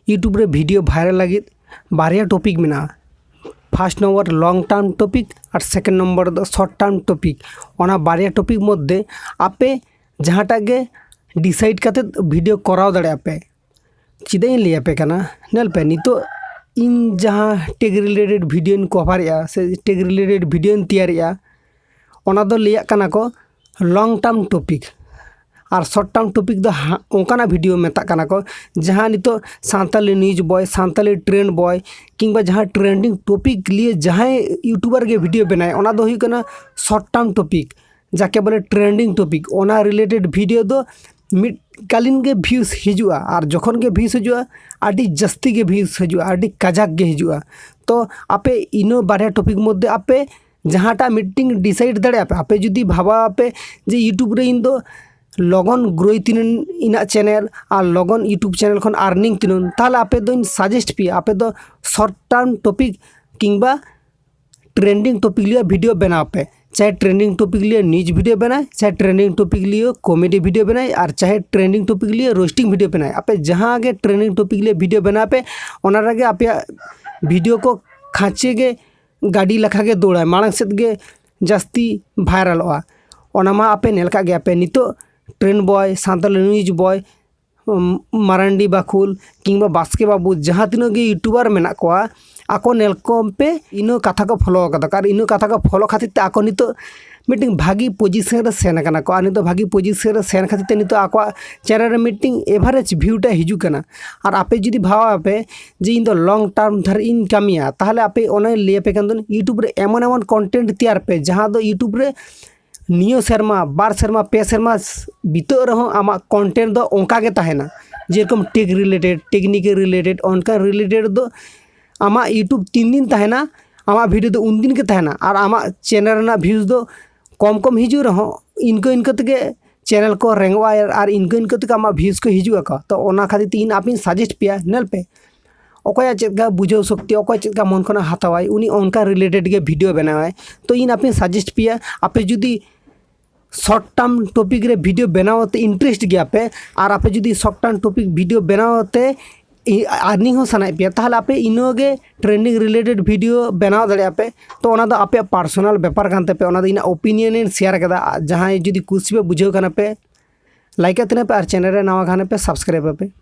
YouTube रे video viral लगे बारिया topic में first number long term topic और सेकंड नंबर दो शॉर्ट टर्म टॉपिक ओना बारिया टॉपिक मध्य आपे जहाँटा गे डिसाइड करते वीडियो कराव दाड़े पे चिदा लैया पे कना नेल पे नितो इन जहाँ टेक रिलेटेड वीडियो कभार से टेक रिलेटेड वीडियो तैयार ओना दो लैया कना को लॉन्ग टर्म टॉपिक और शॉर्ट टर्म टॉपिक दो ओंकाना वीडियो मेता कना को जहाँ नितो Santali news boy Santali trend boy किंबा जहाँ ट्रेंडिंग टॉपिक लिए जहाँ यूट्यूबर के वीडियो बनाए ओना दो हुई कना शॉर्ट टर्म टॉपिक जाके बोले ट्रेंडिंग टॉपिक ओना रिलेटेड वीडियो दो मिड कालीन के व्यूज हिजुआ और जखन के व्यूज हिजुआ आडी जस्ती के व्यूज हिजुआ आडी काजाक के हिजुआ तो आपे इनो बारे टॉपिक मध्य आपे जहाँटा मीटिंग डिसाइड दाड़े आपे जुदी भाबा आपे जे यूट्यूब रे इन दो लगन ग्रोई तीन इना चैनल और लगन यूट्यूब चैनल खन आर्निंग तीन ताहले आपे दो सजेस्ट पे आपे दो शॉर्ट टर्म टॉपिक किंबा ट्रेंडिंग टॉपिक लिए वीडियो बना पे चाहे ट्रेंडिंग टॉपिक लिए न्यूज वीडियो बनाए चाहे ट्रेंडिंग टॉपिक लिए कॉमेडी वीडियो बनाए और चाहे ट्रेंडिंग टॉपिक लिए रोस्टिंग वीडियो बनाए आपे जहाँ आगे ट्रेंडिंग टॉपिक लिए वीडियो बना पे ओनारागे आपे वीडियो को खाँचे गे गाड़ी लखा गे दौड़ा मांग सेद गे जास्ती भाइरलोआ ओना मा आपे नेल का गे आपे नितो trend boy Santali news boy Marandi बाखुल किंबा बास्के बाबू जहाँ तीनों गे यूट्यूबर मेना कोआ आको नेलकम पे इनो कथा को फॉलो कदा कार इनो कथा को फॉलो खातिर ते आको नितो मीटिंग भागी पोजिशन रे सेन कना को नितो भागी पोजिशन रे सेन खातिर ते नितो आको चैनल रे मीटिंग एवरेज व्यूटा हिजू कना और आपे जुदी भावा आपे जे इन दो लॉन्ग टर्म धर इन कामिया ताहले आपे ओने ले पे कन दो यूट्यूब रे एमन एमन कंटेंट तैयार पे जहाँ दो यूट्यूब रे नियो शर्मा बार शर्मा पे शर्मा बीतो रहो आमा कंटेंट दो ओंका गे ताहेना जेरकम टेक रिलेटेड टेक्निक रिलेटेड ओनका रिलेटेड दो आमा यूट्यूब 3 दिन ताहेना आमा वीडियो दो उन दिन के ताहेना और आमा चैनल ना व्यूज दो कम कम हिजू रहो इनको तक चैनल को रेंगवा और इनको तक आमा व्यूज को हिजुआ का तो ओना खातिर तीन आप सजेस्ट पिया नेल पे अकया चेका बुझाव शक्ति अकय चेका मन खना हाथावाई उनी ओनका रिलेटेड के वीडियो बनावाय तो इन आप सजेस्ट पिया आपे जुदी शॉर्ट टर्म टॉपिक रे वीडियो बनावते इंटरेस्ट गया पे और आपे जुदी शॉर्ट टर्म टॉपिक वीडियो बनावते आर्निंग हो सनाय पे ताहले आपे इनोगे ट्रेंडिंग रिलेटेड वीडियो बनाव दाड़े आपे तो ओना दो आपे पर्सनल व्यापार कानते पे ओना दो इना ओपिनियन शेयर कदा जहाँ जुदी कुछ पे बुझाव खाना पे लाइक तने पे और चैनल रे नवा खाने पे सब्सक्राइब पे।